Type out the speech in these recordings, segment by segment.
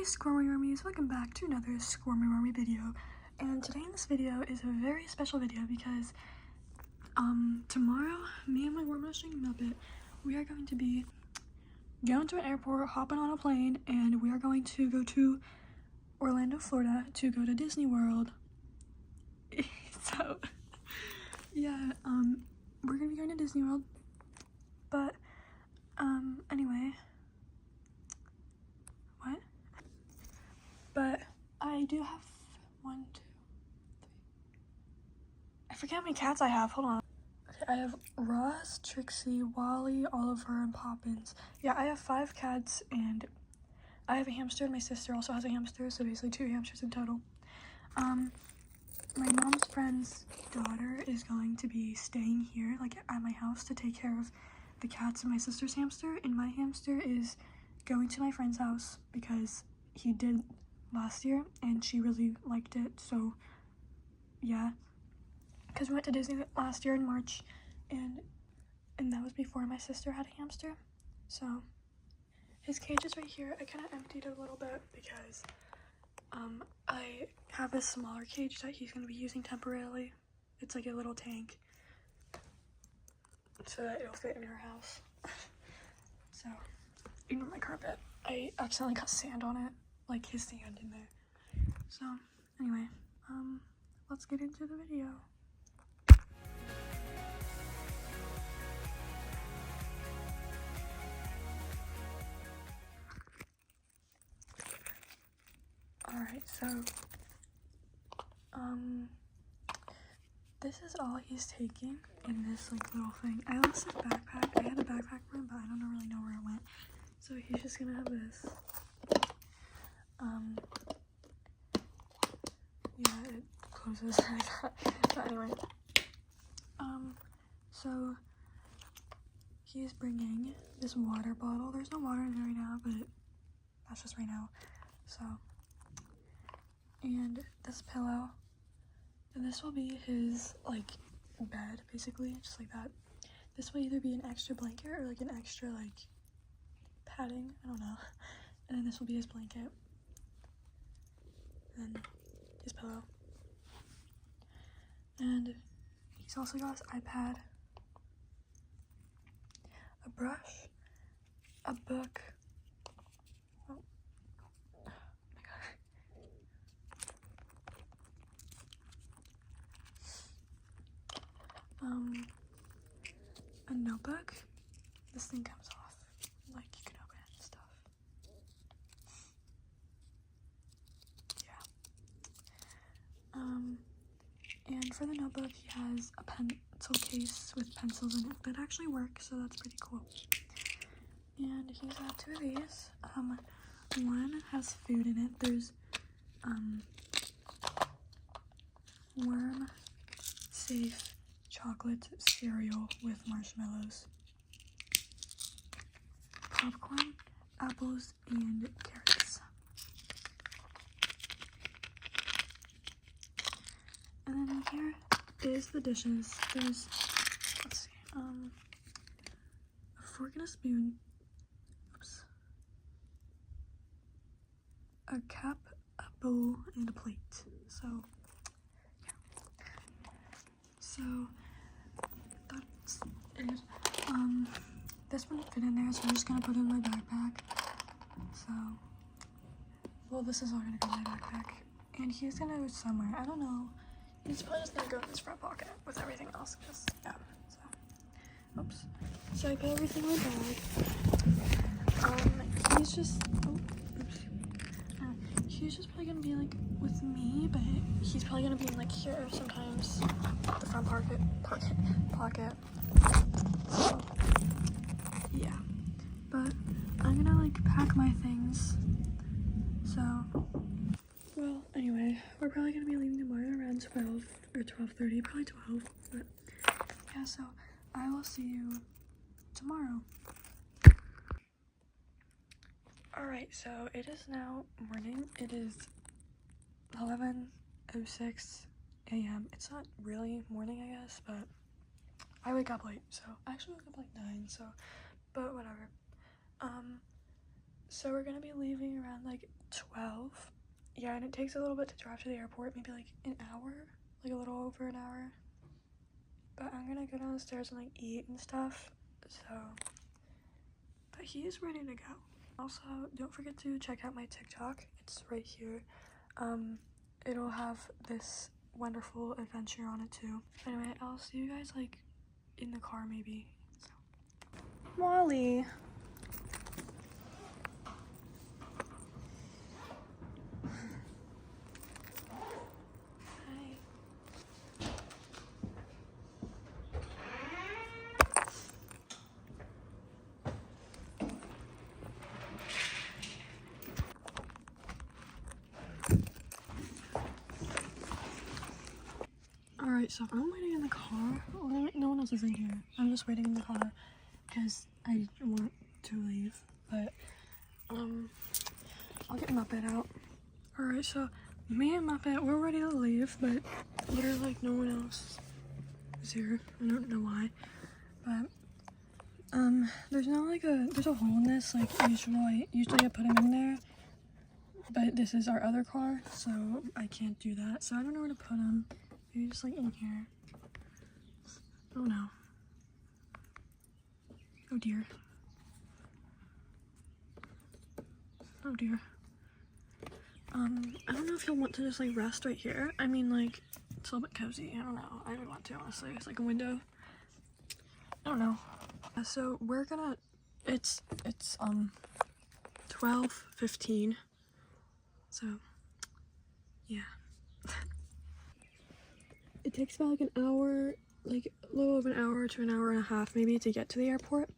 SquirmyWormys, welcome back to another SquirmyWormy video. And today in this video is a very special video because tomorrow, me and my worm-rushing Muppet, we are going to be going to an airport, hopping on a plane, and we are going to go to Orlando, Florida to go to Disney World. So, yeah, we're gonna be going to Disney World, but, anyway, what? But I do have 1, 2, 3. I forget how many cats I have. Hold on. Okay, I have Ross, Trixie, Wally, Oliver, and Poppins. Yeah, I have 5 cats, and I have a hamster, and my sister also has a hamster, so basically 2 hamsters in total. My mom's friend's daughter is going to be staying here, like, at my house to take care of the cats and my sister's hamster, and my hamster is going to my friend's house because he did last year and she really liked it. So yeah, because we went to Disney last year in March, and that was before my sister had a hamster. So his cage is right here. I kind of emptied it a little bit because I have a smaller cage that he's going to be using temporarily. It's like a little tank so that it'll fit in her house. So ignore my carpet. I accidentally got sand on it, like his sand in there. So anyway, let's get into the video. Alright, so this is all he's taking in this like little thing. I lost his backpack. I had a backpack for him, but I don't really know where it went. So he's just gonna have this. Yeah, it closes like that. But anyway, so he's bringing this water bottle. There's no water in it right now, but that's just right now. So, and this pillow. And this will be his, like, bed, basically, just like that. This will either be an extra blanket or, like, an extra, like, padding, I don't know. And then this will be his blanket. And then his pillow. And he's also got his iPad, a brush, a book. Oh my god. A notebook. This thing comes off, like you can open it and stuff. Yeah. And for the notebook, he has a pencil case with pencils in it that actually work, so that's pretty cool. And he's got 2 of these. One has food in it. There's worm safe chocolate cereal with marshmallows, popcorn, apples, and carrots. And then here is the dishes. There's, let's see, a fork and a spoon, oops, a cup, a bowl, and a plate. So yeah. So that's it. This wouldn't fit in there, so I'm just gonna put it in my backpack. So, well, this is all gonna go in my backpack. And he's gonna go somewhere. I don't know. He's probably just gonna go in his front pocket with everything else. Cause, yeah. So, oops. So I put everything in my bag. He's just, he's just probably gonna be like with me, but he's probably gonna be in like here sometimes, the front pocket. So, yeah, but I'm gonna like pack my things. So, well, anyway, we're probably gonna be leaving tomorrow around 12 or 12:30, probably 12. But yeah, so I will see you tomorrow. Alright, so it is now morning. It is 11:06 a.m. It's not really morning, I guess, but I wake up late, so I actually woke up like 9, so, but whatever. So we're gonna be leaving around like 12. Yeah, and it takes a little bit to drive to the airport, maybe like an hour, like a little over an hour. But I'm gonna go downstairs and like eat and stuff, so. But he is ready to go. Also, don't forget to check out my TikTok. It's right here. It'll have this wonderful adventure on it too. Anyway, I'll see you guys like in the car maybe. So. Molly. Alright, so I'm waiting in the car. No one else is in here. I'm just waiting in the car because I want to leave. But, I'll get Muppet out. Alright, so me and Muppet, we're ready to leave, but literally like no one else is here. I don't know why. But, there's not like there's a hole in this, like usually I put him in there. But this is our other car, so I can't do that. So I don't know where to put him. Maybe just like in here. Oh no. Oh dear. Oh dear. I don't know if you'll want to just like rest right here. I mean, like, it's a little bit cozy. I don't know. I would want to, honestly. It's like a window. I don't know. So we're gonna, it's 12:15. So, yeah. It takes about like an hour, like a little over an hour to an hour and a half maybe to get to the airport.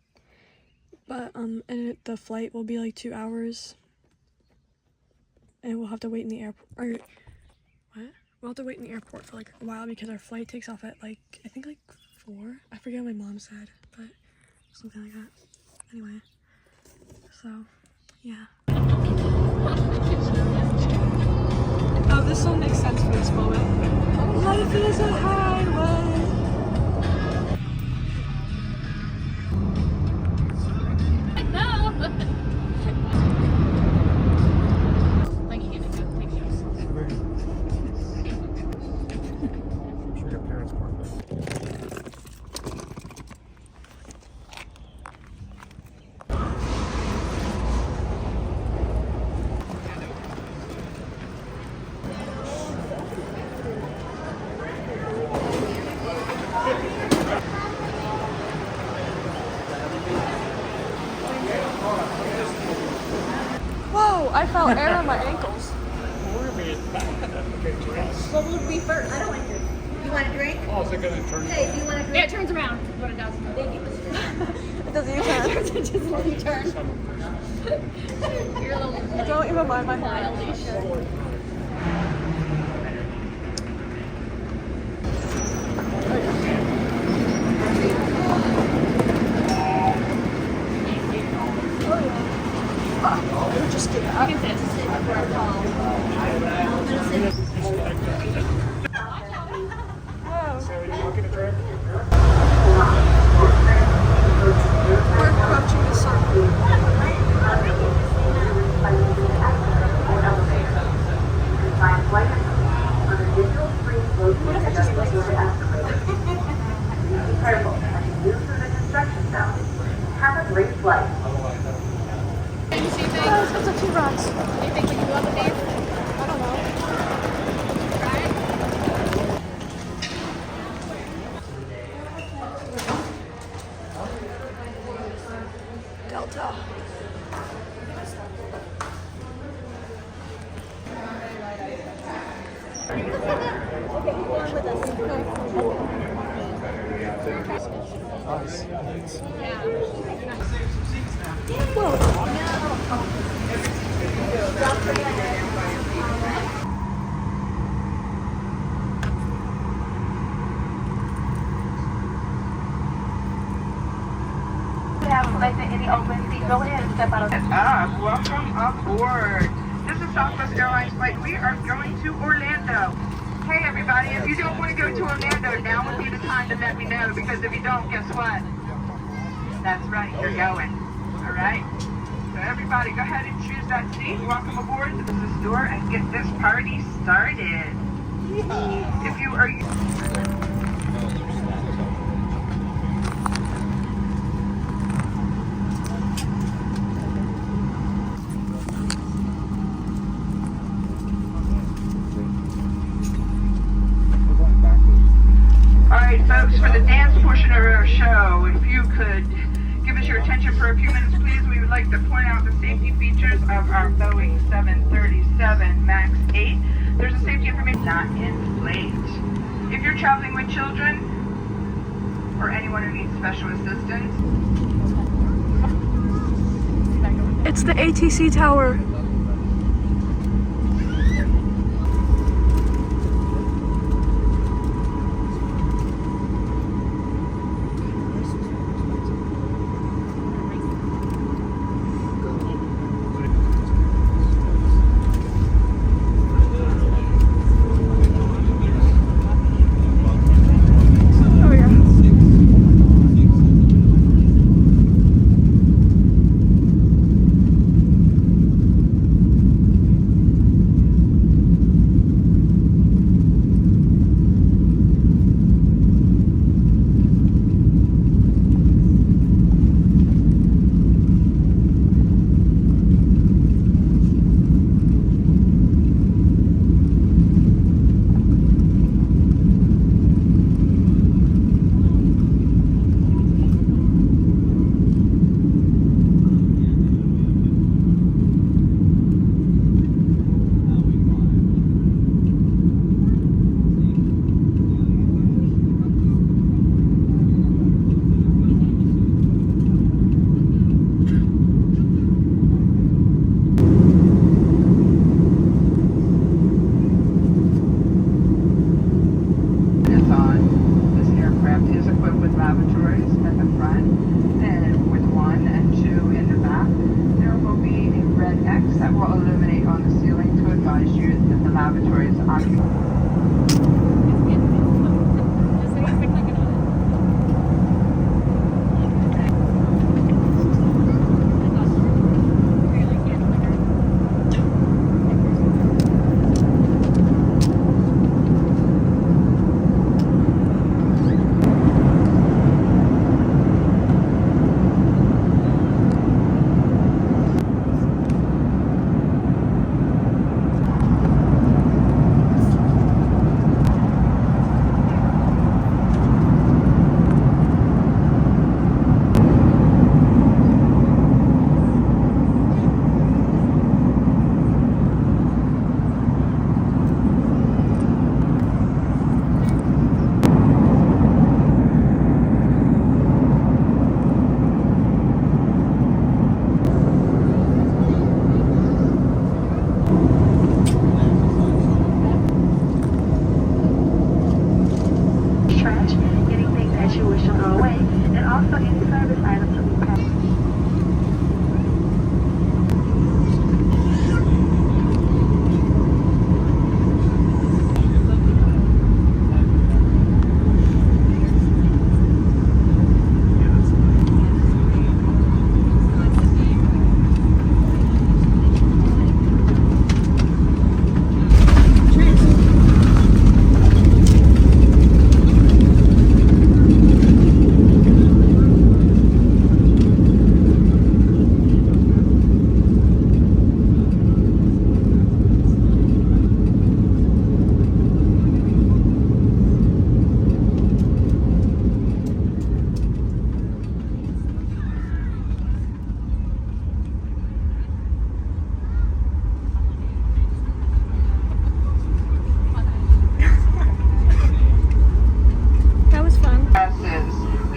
But, the flight will be like 2 hours. And we'll have to wait in the airport, or, what? We'll have to wait in the airport for like a while because our flight takes off at like, I think like 4. I forget what my mom said, but something like that. Anyway, so, yeah. Oh, this one makes sense for this moment. Life is a highway. Whoa, I felt air on my ankles. What would be first? I don't like drink. You want a drink? Oh, is it going to turn? Hey, do you want a drink? Yeah, it turns around. What it does. Thank you, Mr. It doesn't even It just let you turn. You're a little Don't even mind my childish. Just get out. You can sit. We're approaching the circle. What if I just like Be careful as you move through the construction zone. Have a great flight. You see things? It's a T-Rex. You think we can go up with these? I don't know. Try it? Delta. Any open seat, go ahead and step out of it. Welcome aboard. This is Southwest Airlines flight. We are going to Orlando. Hey everybody, if you don't want to go to Orlando, now would be the time to let me know, because if you don't, guess what? That's right, you're going. Alright? So everybody go ahead and choose that seat. Welcome aboard to the store and get this party started. If you are Alright folks, for the dance portion of our show, if you could give us your attention for a few minutes please, we would like to point out the safety features of our Boeing 737 MAX 8. There's a safety information, not inflate. If you're traveling with children, or anyone who needs special assistance. It's the ATC tower.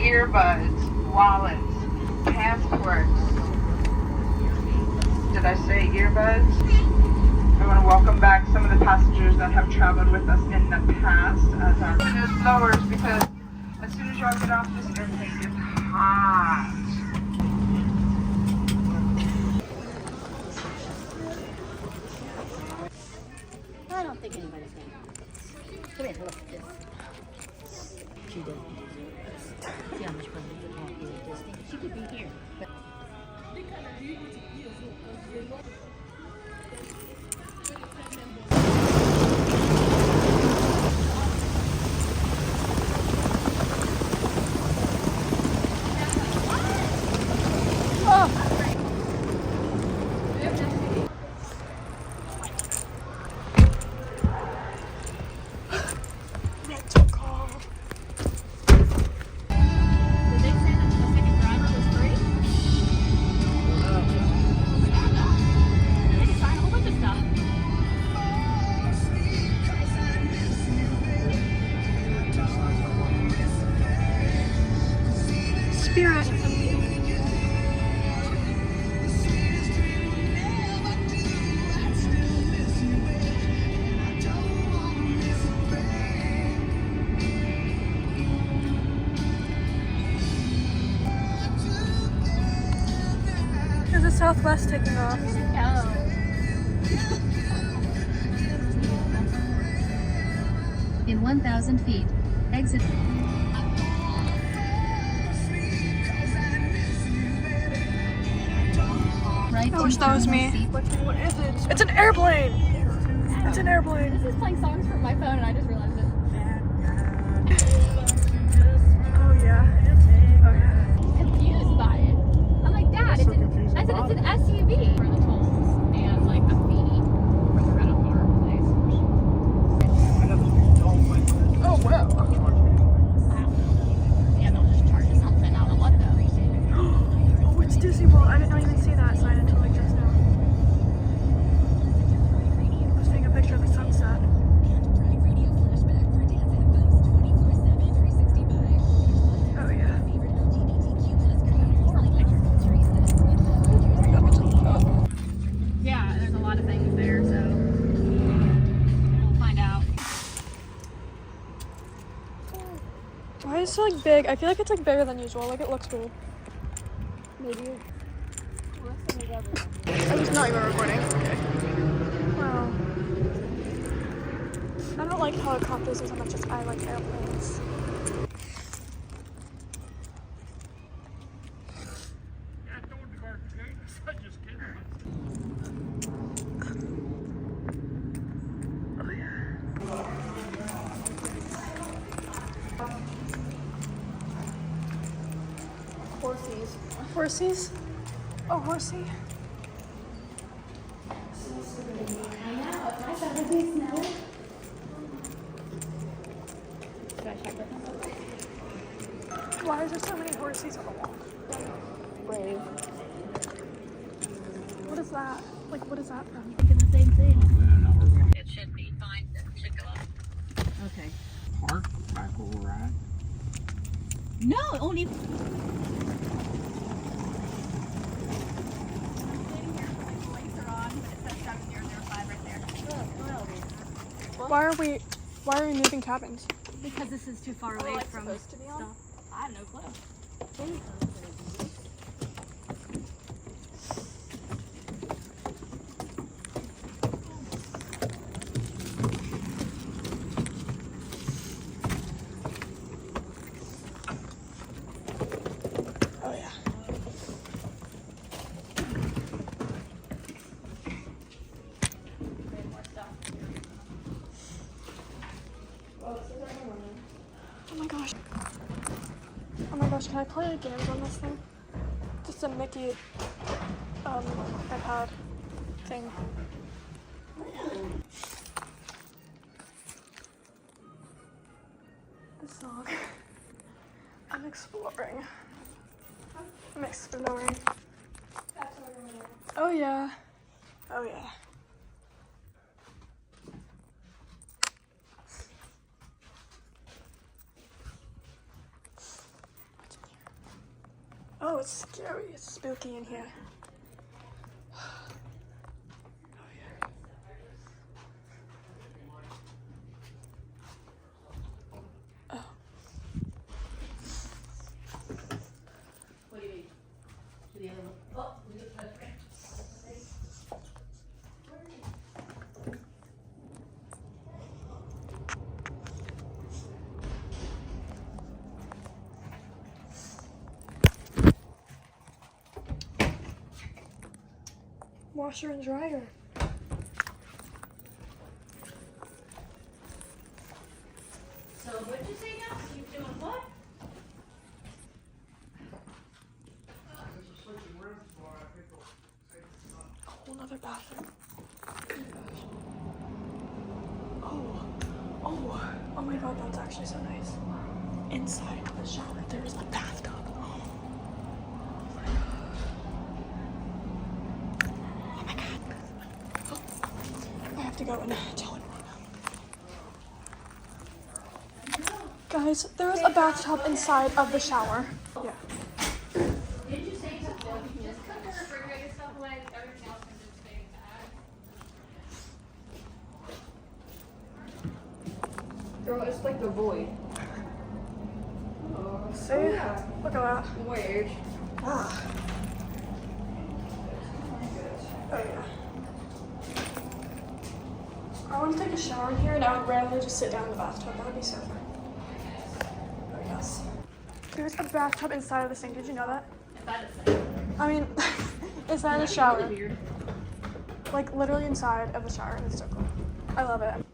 earbuds, wallets, passports. Did I say earbuds? I want to welcome back some of the passengers that have traveled with us in the past as our windows blowers, because as soon as y'all get off this airplane, it's hot. I don't think anybody's gonna. Come here, look at this. She did. See how much fun we could have here. She could be here. But Spirit. There's a Southwest taking off. In 1,000 feet, exit. Right. I wish that was me. What is it? It's an airplane! It's an airplane. This is playing songs from my phone and I just realized it. Oh yeah. Oh yeah. Confused by it. I'm like, Dad, So it's an, confusing. I said it's an SUV. For the tolls and like a fee for the rental car place. Oh wow. Yeah, they'll just charge us something. I don't know what though. Oh, it's Disney World. I did not even see that sign until like just now. I was taking a picture of the sunset. Oh yeah. Yeah, there's a lot of things there, so we'll find out. Why is it so like big? I feel like it's like bigger than usual. Like it looks weird. Maybe. I was not even recording. Okay. Wow. I don't like helicopters as much as I like airplanes. Oh yeah. Horsies. Horsies? Oh, horsey. I know. I thought it'd be smelly. Should I check with them? Why is there so many horsies on the wall? Brave. What is that? Like, what is that from? Thinking the same thing. It should be fine. It should go up. Okay. Park back where we're at. No, only. Why are we moving cabins? Because this is too far away from supposed to be on? stuff. I have no clue. Oh yeah. Oh my gosh. Oh my gosh, can I play games on this thing? Just a Mickey iPad thing. Oh, yeah. This song. I'm exploring. I'm exploring. Oh yeah. Oh yeah. Oh, it's scary. It's spooky in here. Oh yeah. Oh. What do you mean? Oh, we just touched it. washer and dryer. So what'd you say now? You doing what? A whole nother bathroom. Oh my god, that's actually so nice. Inside of the shower, there's a bathtub. Oh my god. Oh, I have to go and tell everyone. Guys, there is a bathtub inside of the shower. Yeah. Did you say something? Just put the refrigerator stuff away, everything else can just stay in the bag. Girl, it's like the void. See? Look at that. Weird. Ah. Oh yeah. I want to take a shower in here and I would rather just sit down in the bathtub. That would be so fun. Oh yes. There's a bathtub inside of the sink. Did you know that? I mean, inside the shower. Like literally inside of the shower, and it's so cool. I love it.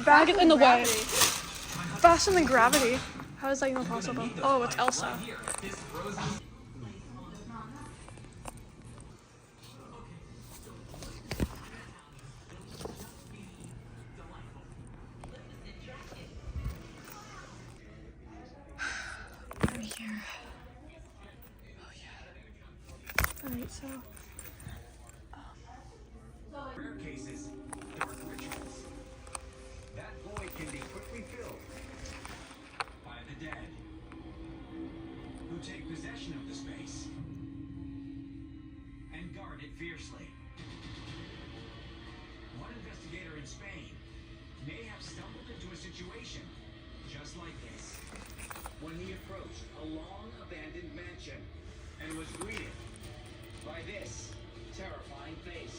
Bag is in the way. Faster than gravity. How is that even possible? Oh, it's Elsa. I'm here. Oh yeah. Alright, so rare cases, dark rituals. That void can be quickly filled by the dead, who take possession of the space and guard it fiercely. One investigator in Spain may have stumbled into a situation just like this when he approached a long-abandoned mansion and was greeted by this terrifying face.